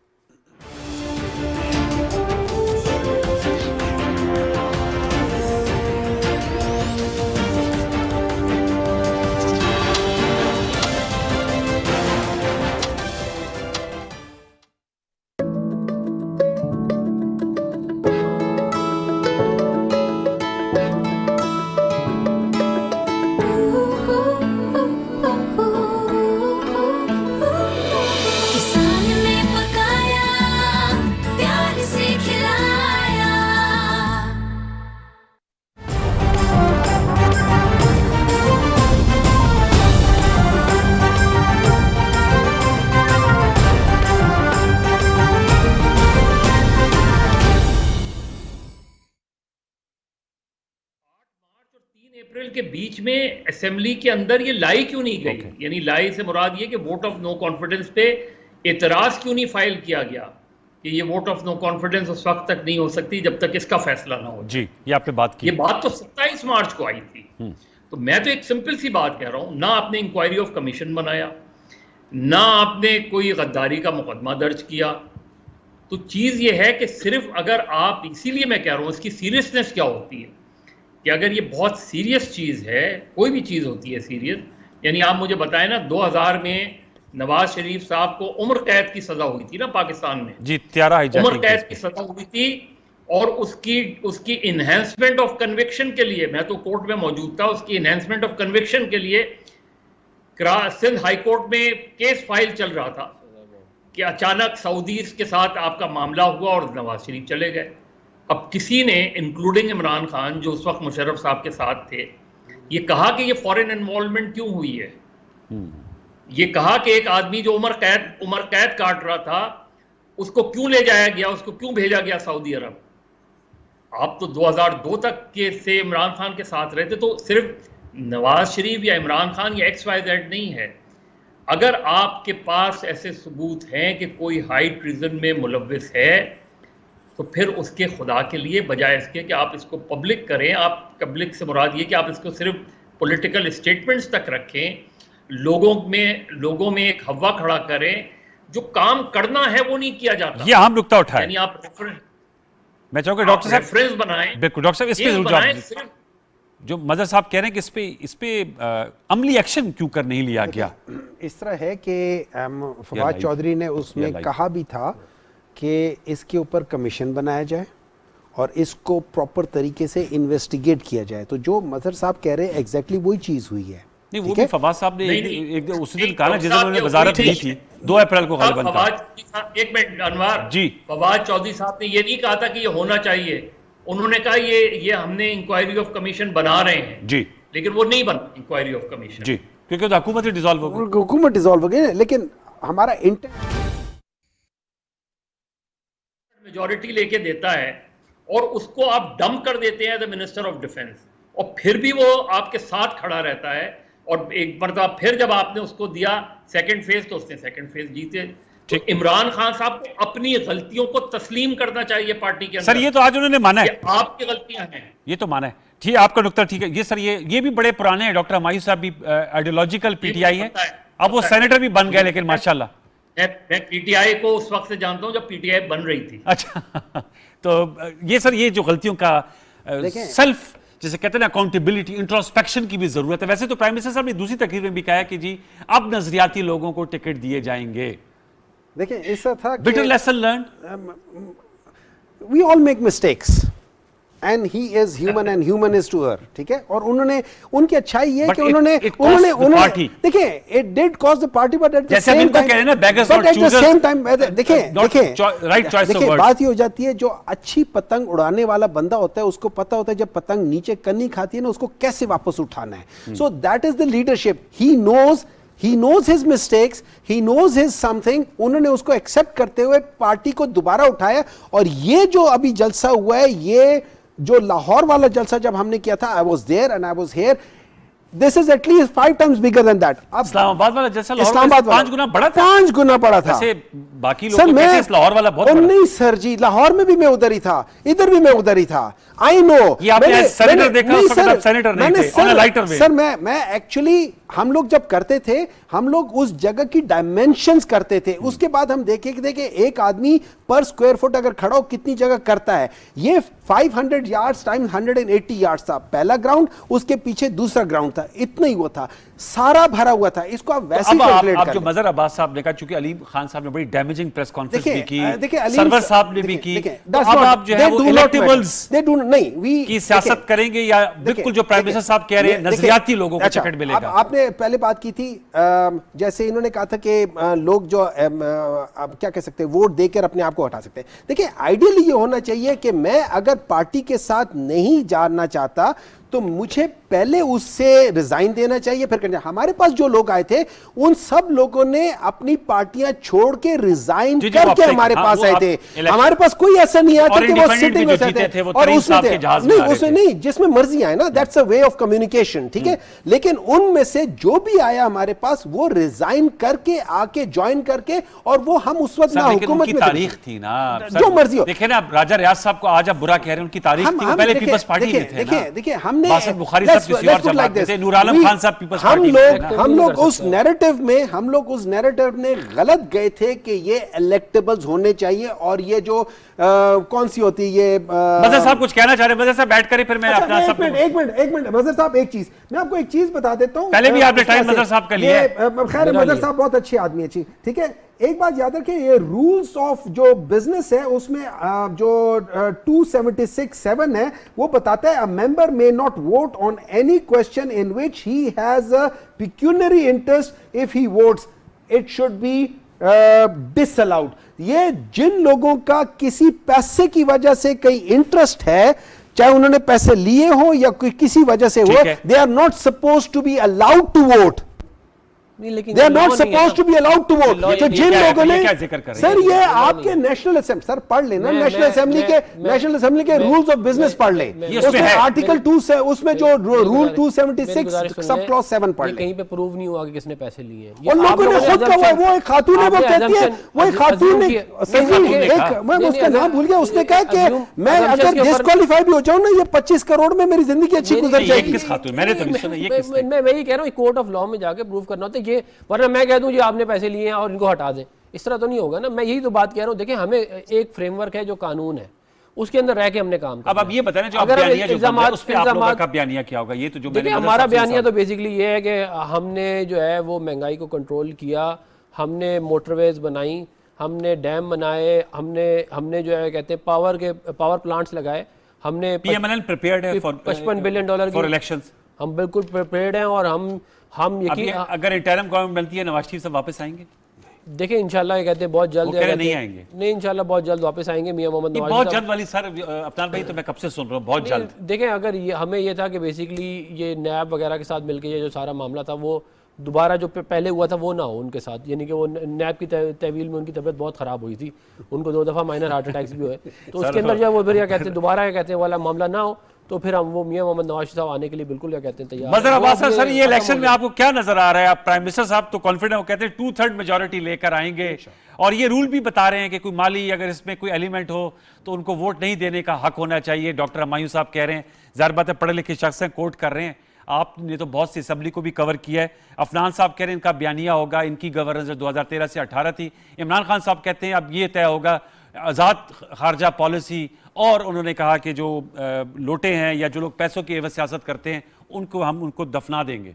किसान ने पकाया, प्यार से खिलाया। और 3 अप्रैल के बीच में असेंबली के अंदर ये लाई क्यों नहीं गई? यानी लाई से मुराद ये कि वोट ऑफ नो कॉन्फिडेंस पे एतराज क्यों नहीं फाइल किया गया कि ये वोट ऑफ नो कॉन्फिडेंस उस वक्त तक नहीं हो सकती जब तक इसका फैसला ना हो। जी, ये आपने बात की। ये बात तो 27 मार्च को आई थी। तो मैं तो एक सिंपल सी बात कह रहा हूं, ना आपने इंक्वायरी ऑफ कमीशन बनाया, ना आपने कोई गद्दारी का मुकदमा दर्ज किया। तो चीज ये है कि सिर्फ अगर आप, इसीलिए मैं कह रहा हूं इसकी सीरियसनेस क्या होती है कि अगर ये बहुत सीरियस चीज है, कोई भी चीज होती है सीरियस, यानी आप मुझे बताएं ना, 2000 में नवाज शरीफ साहब को उम्र कैद की सजा हुई थी ना पाकिस्तान में जी, 13 उम्र कैद की सजा हुई थी, और उसकी इन्हेंसमेंट ऑफ कन्विक्शन के लिए, मैं तो कोर्ट में मौजूद था, उसकी इन्हेंसमेंट ऑफ कन्विक्शन के लिए सिंध हाई कोर्ट में केस फाइल चल रहा था कि अचानक सऊदीज के साथ आपका मामला हुआ और नवाज शरीफ चले गए। अब किसी ने, इंक्लूडिंग इमरान खान जो उस वक्त मुशर्रफ साहब के साथ थे, ये कहा कि ये फॉरेन इन्वॉल्वमेंट क्यों हुई है। ये कहा कि एक आदमी जो उम्र कैद काट रहा था उसको क्यों ले जाया गया, उसको क्यों भेजा गया सऊदी अरब। आप तो 2002 तक के से इमरान खान के साथ रहते, तो सिर्फ नवाज शरीफ या इमरान खान या XYZ नहीं है। अगर आपके पास ऐसे सबूत हैं कि कोई हाई ट्रिजन में मुलव्विस है, तो फिर उसके खुदा के लिए बजाय इसके कि आप इसको पब्लिक करें, आप पब्लिक से मुराद ये कि आप इसको सिर्फ पॉलिटिकल स्टेटमेंट्स तक रखें, लोगों में एक हवा खड़ा करें, जो काम करना है वो नहीं किया जाता। ये आम नुक्ता उठाए, यानी आप मैं चाहूंगा डॉक्टर साहब रेफरेंस बनाएं। बिल्कुल डॉक्टर साहब, इस पे जरूर जवाब दीजिए। जो मजहर साहब कह रहे हैं कि इस पे अमली एक्शन क्यों कर नहीं लिया गया। इस तरह है कि फवाद चौधरी ने उसमें कहा भी था कि इसके ऊपर कमीशन बनाया जाए और इसको प्रॉपर तरीके से इन्वेस्टिगेट किया जाए। तो जो मजहर साहब कह रहे हैं एग्जैक्टली वही चीज हुई है। नहीं, वो भी फवाद साहब ने एक उस दिन कहा ना, जिस दिन उन्होंने वजारत दी थी 2 अप्रैल को गालिबन था। एक मिनट अनवार जी, फवाद चौधरी साहब ने ये नहीं कहा था कि ये होना चाहिए, उन्होंने कहा ये हमने इंक्वायरी ऑफ कमीशन बना रहे हैं जी, लेकिन वो नहीं बना इंक्वायरी ऑफ कमीशन जी, क्योंकि तो हुकूमत डिसॉल्व हो गई, हुकूमत डिसॉल्व हो गई। लेकिन हमारा इंटेंट मेजॉरिटी लेके देता है और उसको आप डंप कर देते हैं as a minister of defence, और फिर भी वो आपके साथ खड़ा रहता है। और एक मरतबा फिर जब आपने उसको दिया सेकंड फेज, तो उसने सेकंड फेज जीते। तो इमरान खान साहब को अपनी गलतियों को तस्लीम करना चाहिए पार्टी के अंदर। सर ये तो आज उन्होंने माना है, आपकी गलतियां हैं, ये तो माना है। ठीक है, आपका नुक्ता ठीक है। ये सर ये भी बड़े पुराने हैं, डॉक्टर हमायूं साहब भी आइडियोलॉजिकल पीटीआई है, अब वो सेनेटर भी बन गए, लेकिन माशाल्लाह मैं पीटीआई को उस वक्त से जानता हूं जब पीटीआई बन रही थी। अच्छा तो ये सर, ये जो गलतियों का सेल्फ जैसे कहते हैं ना अकाउंटेबिलिटी, इंट्रोस्पेक्शन की भी जरूरत है। वैसे तो प्राइम मिनिस्टर साहब ने दूसरी तकरीर में भी कहा है कि जी अब नजरियाती लोगों को टिकट दिए जाएंगे। देखिए ऐसा था bitter lesson learn. We all make mistakes and he is human and human is to err, ठीक है। और उन्होंने, उनकी अच्छाई ये But कि it उन्होंने cost the party. देखिए it did cost the party, but at the जैसे हम सेम इनको टाइम, कह रहे हैं ना, beggars not but at the choosers, same time देखिए not देखिए right choice of देखिए words. बात ये हो जाती है, जो अच्छी पतंग उड़ाने वाला बंदा होता है उसको पता होता है जब पतंग नीचे कन्नी खाती है ना उसको कैसे वापस उठाना है। So that is the leadership. He knows his mistakes, he knows his something। उन्होंने उसको एक्सेप्ट करते हुए पार्टी को दोबारा उठाया। और ये जो अभी जलसा हुआ है, ये जो लाहौर वाला जलसा जब हमने किया था, I was there and I was here, this is at least 5 times bigger than that. Islamabad वाला जैसा लाहौर इस्लामाबाद वाला 5 गुना बड़ा था। 5 गुना बड़ा था। वैसे बाकी लोग तो कहते हैं इस लाहौर वाला बहुत बड़ा। नहीं सर जी, लाहौर में भी मैं उधर ही था, इधर भी मैं उधर ही था। I know. ये आपने सेनेटर देखा, उस वक्त आप सेनेटर नहीं थे, on a lighter way। Sir मैं एक्चुअली, हम लोग जब करते थे, हम लोग उस जगह की डायमेंशंस करते थे। उसके बाद हम देखे कि देखिए एक आदमी पर स्क्वायर फुट अगर खड़ा हो कितनी जगह करता है। ये 500 यार्ड्स टाइम 180 यार्ड्स था पहला ग्राउंड, उसके पीछे दूसरा ग्राउंड था, इतना ही वो था, सारा भरा हुआ था। इसको आप वैसे ही कैलकुलेट आप कर जो लें। मजहर अब्बास साहब ने कहा, चूंकि अलीम खान साहब ने बड़ी डैमेजिंग प्रेस कॉन्फ्रेंस भी की, देखिए सरवर साहब ने भी की, तो अब आप जो है वो इलेक्टेबल्स की सियासत करेंगे या बिल्कुल जो प्राइम मिनिस्टर साहब कह रहे हैं नजरियाती लोगों को टिकट मिलेगा? आपने पहले बात की थी, जैसे इन्होंने कहा था कि लोग जो आप क्या कह सकते हैं, वोट देकर अपने आप को हटा सकते हैं। देखिए आइडियली ये होना चाहिए कि मैं अगर पार्टी के साथ नहीं जाना चाहता तो मुझे पहले उससे रिजाइन देना चाहिए, फिर करना। हमारे पास जो लोग आए थे उन सब लोगों ने अपनी पार्टियां छोड़ के रिजाइन करके हमारे पास आए थे। हमारे पास कोई ऐसा नहीं आया था कि वो सिटिंग में थे और उसमें नहीं, जिसमें मर्जी आए ना, that's a way of communication, ठीक है। लेकिन उनमें से जो भी आया हमारे पास वो रिजाइन करके आके ज्वाइन करके, और वो हम उस वक्त ना हुकूमत में तारीख थी ना, जो मर्जी हो। देखे ना, राजा रियाज साहब को आज आप बुरा कह रहे हैं, उनकी तारीख थी, वो पहले पीपल्स पार्टी में थे ना। देखिए हमने बासित बुखारी साहब किसी और जमात में थे, नूर आलम खान साहब पीपल्स पार्टी में थे ना। हम लोग उस नैरेटिव में गलत गए थे कि ये इलेक्टेबल्स होने चाहिए, और ये जो कौन सी होती है ये मजहर साहब कुछ कहना चाह रहे हैं, मजहर साहब बैठ कर फिर मैं अपना सब एक मिनट मजहर साहब, एक चीज मैं आपको एक चीज बता देता हूं। पहले भी आपने टाइम मजहर साहब का लिया है। खैर मजहर साहब बहुत अच्छे आदमी है, ठीक है। एक बात याद रखें, ये रूल्स ऑफ जो बिजनेस है उसमें जो 276(7) है वो बताता है, a member may not vote on any question in which he has a pecuniary interest. If he votes it should be disallowed. ये जिन लोगों का किसी पैसे की वजह से कई इंटरेस्ट है, चाहे उन्होंने पैसे लिए हो या किसी वजह से हो, they are not suppose to be allowed to vote. लेकिन They are not supposed to be allowed to vote। तो जिन लोगों ने, सर ये आपके नेशनल असेंबली, सर पढ़ लेना, नेशनल असेंबली के रूल्स ऑफ बिजनेस पढ़ ले, उसमें आर्टिकल 2 से, उसमें जो रूल 276 सब क्लॉज 7 पढ़ ले। कहीं पे प्रूव नहीं हुआ कि किसने पैसे लिए हैं। और लोगों ने खुद कहा, वो एक खातून है, वो कहती है, वो एक खातून ने, मैं उसका नाम भूल गया, उसने कहा कि मैं अगर डिस्क्वालीफाई भी हो जाऊं ना, ये 25 करोड़ में मेरी जिंदगी अच्छी गुजर जाएगी। किस खातून? मैंने तो नहीं सुना ये किसने? मैं वही कह रहा हूँ, कोर्ट ऑफ लॉ में जाके प्रूव करना होता है ये, वरना मैं कह दूं जी आपने पैसे लिए हैं और इनको हटा दें, इस तरह तो नहीं होगा ना। मैं यही तो बात कह रहा हूं। देखिए हमें एक फ्रेमवर्क है जो कानून है, उसके अंदर रह के हमने काम करना। अब ये बताना जो बयानिया जो बन रहा है, उस पे आप लोगों का बयानिया क्या होगा? ये तो जो देखिए हमारा बयानिया तो बेसिकली ये है कि हमने जो है वो महंगाई को कंट्रोल किया, हमने मोटरवेज बनाई, हमने डैम बनाए, हमने जो है कहते हैं पावर प्लांट्स लगाए, हमने पीएमएनएल प्रिपेयर्ड है फॉर $55 बिलियन फॉर इलेक्शंस। हम बिल्कुल प्रिपेयर्ड हैं, और हम यकीन, अगर इंटरिम गवर्नमेंट बनती है, नवाज शरीफ साहब वापस आएंगे? देखिए इंशाल्लाह ये कहते हैं बहुत जल्द नहीं आएंगे। नहीं, इंशाल्लाह बहुत जल्द वापस आएंगे मियां मोहम्मद नवाज। बहुत जल्द वाली सर अफनान भाई तो मैं कब से सुन रहा हूँ, बहुत जल्द। देखें अगर हमें ये था कि बेसिकली ये नैब वगैरह के साथ मिलकर ये जो सारा मामला था वो दोबारा जो पहले हुआ था वो ना हो उनके साथ, यानी कि वो नैब की तहवील में उनकी तबीयत बहुत ख़राब हुई थी, उनको 2 दफ़ा माइनर हार्ट अटैक्स भी हुए, तो उसके अंदर जो वो फिर क्या कहते हैं दोबारा कहते हैं वाला मामला ना हो, तो फिर हम वो मियां मोहम्मद नवाज साहब आने के लिए बिल्कुल क्या कहते हैं तैयार। मजहर अब्बास सर, ये इलेक्शन में आपको क्या नजर आ रहा है? आप प्राइम मिनिस्टर साहब तो कॉन्फिडेंट हो, कहते हैं 2/3 मेजोरिटी लेकर आएंगे, और ये रूल भी बता रहे हैं कि कोई माली अगर इसमें कोई एलिमेंट हो तो उनको वोट नहीं देने का हक होना चाहिए। डॉक्टर हमायूं साहब कह रहे हैं, ज़ाहिर बात है पढ़े लिखे शख्स हैं, कोर्ट कर रहे हैं। आपने तो बहुत सी असम्बली को भी कवर किया है। अफनान साहब कह रहे हैं इनका बयानिया होगा, इनकी गवर्नेंस 2013 से 18 थी। इमरान खान साहब कहते हैं अब ये तय होगा आज़ाद खारजा पॉलिसी, और उन्होंने कहा कि जो लोटे हैं या जो लोग पैसों की एवज सियासत करते हैं उनको दफना देंगे।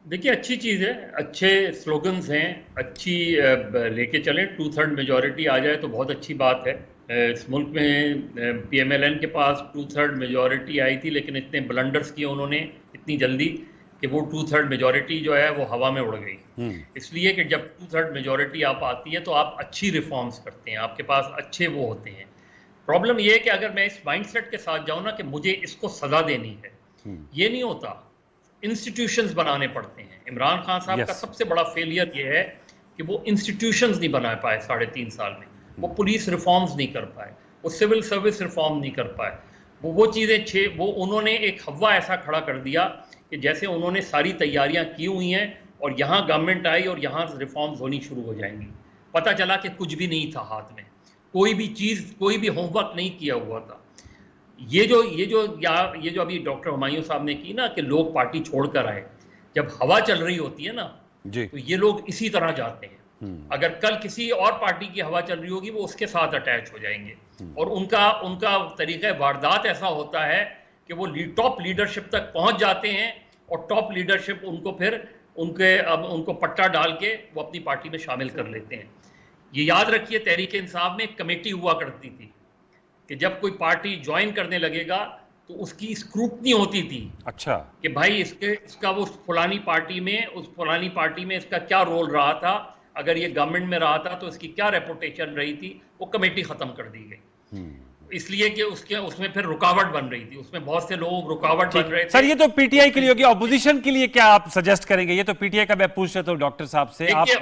देखिए, अच्छी चीज़ है, अच्छे स्लोगन्स हैं, अच्छी लेके चलें। 2/3 मेजॉरिटी आ जाए तो बहुत अच्छी बात है। इस मुल्क में PMLN के पास 2/3 मेजॉरिटी आई थी, लेकिन इतने ब्लंडर्स किए उन्होंने इतनी जल्दी कि वो 2/3 मेजॉरिटी जो है वो हवा में उड़ गई। इसलिए कि जब 2/3 मेजॉरिटी आप आती है तो आप अच्छी रिफॉर्म्स करते हैं, आपके पास अच्छे वो होते हैं। प्रॉब्लम ये है कि अगर मैं इस माइंडसेट के साथ जाऊँ ना कि मुझे इसको सज़ा देनी है, ये नहीं होता। इंस्टीट्यूशंस बनाने पड़ते हैं। इमरान खान साहब का सबसे बड़ा फेलियर ये है कि वो इंस्टीट्यूशंस नहीं बना पाए 3.5 साल में। वो पुलिस रिफॉर्म्स नहीं कर पाए, वो सिविल सर्विस रिफॉर्म नहीं कर पाए, वो चीज़ें वो उन्होंने एक हवा ऐसा खड़ा कर दिया कि जैसे उन्होंने सारी तैयारियां की हुई हैं और यहाँ गवर्नमेंट आई और यहाँ रिफॉर्म्स होनी शुरू हो जाएंगी। पता चला कि कुछ भी नहीं था हाथ में, कोई भी चीज़, कोई भी होमवर्क नहीं किया हुआ था। ये जो अभी डॉक्टर हुमायूं साहब ने की ना कि लोग पार्टी छोड़कर आए, जब हवा चल रही होती है ना जी। तो ये लोग इसी तरह जाते हैं। अगर कल किसी और पार्टी की हवा चल रही होगी वो उसके साथ अटैच हो जाएंगे, और उनका तरीका वारदात ऐसा होता है कि वो टॉप लीडरशिप तक पहुंच जाते हैं और टॉप लीडरशिप उनको फिर उनको पट्टा डाल के वो अपनी पार्टी में शामिल कर लेते हैं। ये याद रखिए, तहरीक इंसाफ में एक कमेटी हुआ करती थी कि जब कोई पार्टी ज्वाइन करने लगेगा तो उसकी स्क्रूटनी होती थी। अच्छा, कि भाई इसका वो फलानी पार्टी में इसका क्या रोल रहा था, अगर ये गवर्नमेंट में रहा था तो इसकी क्या रेपुटेशन रही थी। वो कमेटी खत्म कर दी गई इसलिए कि उसमें फिर रुकावट बन रही थी, उसमें बहुत से लोग रुकावट बन रहे थे। सर ये तो पीटीआई के लिए होगी, ऑपोजिशन के लिए क्या आप सजेस्ट करेंगे? ये तो पीटीआई का मैं पूछ रहा था डॉक्टर साहब से। देखिए,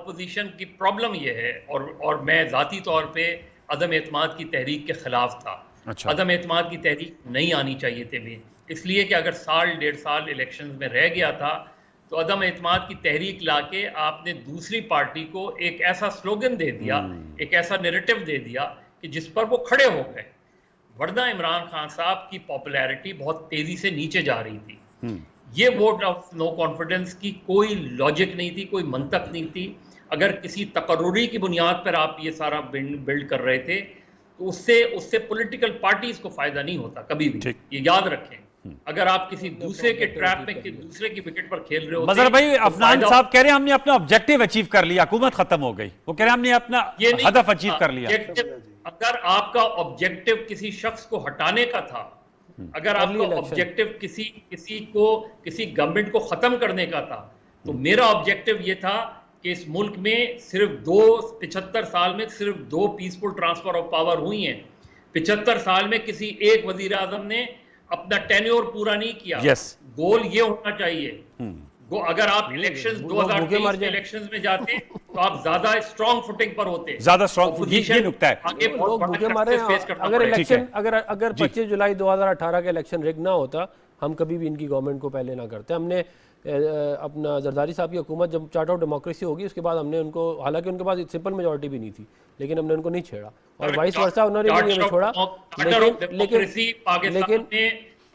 ऑपोजिशन की प्रॉब्लम ये है, और मैं जाती तौर पे अदम एतमाद की तहरीक के खिलाफ था। अच्छा। अदम एतमाद की तहरीक नहीं आनी चाहिए थी भी, इसलिए कि अगर 1.5 साल इलेक्शन में रह गया था तो अदम एतमाद की तहरीक लाके आपने दूसरी पार्टी को एक ऐसा स्लोगन दे दिया, एक ऐसा नैरेटिव दे दिया कि जिस पर वो खड़े हो गए। वरना इमरान खान साहब की पॉपुलैरिटी बहुत तेजी से नीचे जा रही थी। ये वोट ऑफ नो कॉन्फिडेंस की कोई लॉजिक नहीं थी, कोई मंतक नहीं थी। अगर किसी तकर्रुरी की बुनियाद पर आप ये सारा बिल्ड कर रहे थे तो उससे पॉलिटिकल पार्टीज को फायदा नहीं होता कभी भी, ये याद रखें। अगर आप किसी दूसरे के ट्रैप में दूसरे की विकेट पर खेल रहे हो। मजहर भाई, अफनान साहब कह रहे हैं हमने अपना ऑब्जेक्टिव अचीव कर लिया, हुकूमत खत्म हो गई। वो कह रहे हैं हमने अपना हदफ अचीव कर लिया। अगर आपका ऑब्जेक्टिव किसी शख्स को हटाने का था, अगर आपका ऑब्जेक्टिव किसी गवर्नमेंट को खत्म करने का था, तो मेरा ऑब्जेक्टिव ये था कि इस मुल्क में सिर्फ 75 साल में सिर्फ 2 पीसफुल ट्रांसफर ऑफ पावर हुई हैं। 75 साल में किसी एक वजीर आजम ने अपना टेन्योर पूरा नहीं किया। गोल ये होना चाहिए। अगर आप इलेक्शंस 2023 के इलेक्शंस में जाते तो आप ज्यादा स्ट्रॉन्ग फुटिंग पर होते, ज्यादा स्ट्रॉन्ग। ये नुकता है। अगर 25 जुलाई 2018 का इलेक्शन रिग ना होता, हम कभी भी इनकी गवर्नमेंट को पहले ना करते। हमने अपना जरदारी साहब की हुकूमत जब चार्टर ऑफ डेमोक्रेसी होगी उसके बाद हमने उनको, हालांकि उनके पास सिंपल मेजॉरिटी भी नहीं थी, लेकिन हमने उनको नहीं छेड़ा, और वाइस वर्सा उन्होंने भी नहीं छोड़ा।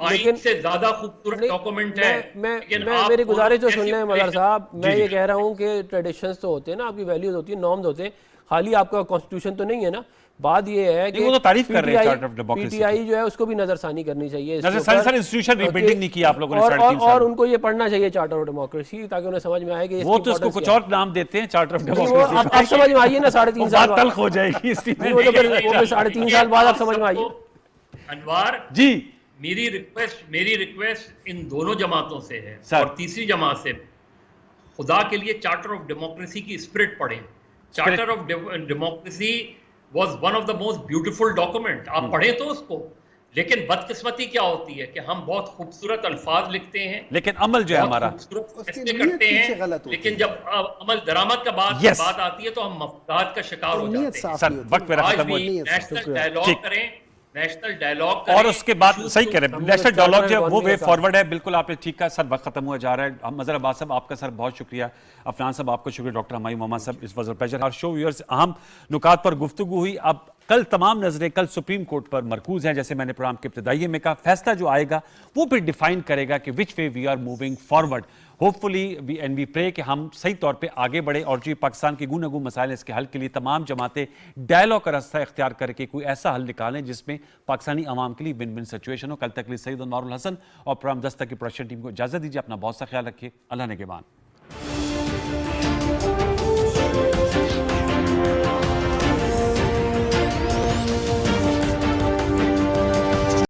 लेकिन से ज्यादा खूबसूरत डॉक्यूमेंट है। मैं मेरी गुजारिश तो सुन लें मदर साहब, मैं ये कह रहा हूँ कि ट्रेडिशंस तो होते हैं ना, आपकी वैल्यूज होती है, नॉर्म्स होते हैं, खाली आपका कॉन्स्टिट्यूशन तो नहीं है ना। बात ये है कि वो तो तारीफ कर रहे हैं चार्टर ऑफ डेमोक्रेसी, पीटीआई जो है उसको भी नजरसानी करनी चाहिए। इंस्टीट्यूशन रीबिल्डिंग नहीं की आप लोगों ने। और उनको ये पढ़ना चाहिए चार्टर ऑफ डेमोक्रेसी, ताकि उन्हें समझ में आए कि वो तो उसको कुछ और नाम देते हैं चार्टर ऑफ डेमोक्रेसी। आप समझ में आइए ना, 3.5 साल बाद तल्ख हो जाएगी वो फिर 3.5 साल बाद आप समझ में आइए। अनवार जी, मेरी रिक्वेस्ट इन दोनों जमातों से है और तीसरी जमात से, खुदा के लिए चार्टर ऑफ डेमोक्रेसी की स्पिरिट पढ़ें। Charter of democracy was one of the most beautiful document. आप पढ़ें तो उसको, लेकिन बदकिस्मती क्या होती है कि हम बहुत खूबसूरत अल्फाज लिखते हैं, लेकिन अमल जो है हमारा करते हैं, लेकिन जब अमल दरामद का बात आती है तो हम मफदाद का शिकार हो जाते हैं। सर वक्त मेरा खत्म हो, नेशनल डायलॉग करें, नेशनल डायलॉग और उसके बाद सही कह रहे हैं, नेशनल डायलॉग जो वो वे फॉरवर्ड है। बिल्कुल आपने ठीक कहा। सर वक्त खत्म हुआ जा रहा है। मजहर अब्बास साहब आपका सर बहुत शुक्रिया, अफनान साहब आपका शुक्रिया, डॉक्टर हुमायूं मोहम्मद साहब, it was a pleasure. Her show viewers, अहम नुकात पर गुफ्तगू हुई। अब कल तमाम नजरें कल सुप्रीम कोर्ट पर मरकूज हैं। जैसे मैंने प्रोग्राम के इब्तिदाई में कहा, फैसला जो आएगा वो फिर डिफाइन करेगा कि which way we are moving forward. Hopefully we pray कि हम सही तौर पे आगे बढ़े और जो पाकिस्तान के गुनगुन मसाइल इसके हल के लिए तमाम जमातें डायलॉग का रास्ता इख्तियार करके कोई ऐसा हल निकालें जिसमें पाकिस्तानी अवाम के लिए विन विन सिचुएशन हो। कल तक लिए सैयद अनवारुल हसन और प्रोग्राम दस्तक की प्रोडक्शन टीम को इजाजत दीजिए। अपना बहुत सा ख्याल रखिए। अल्लाह ने के बाद।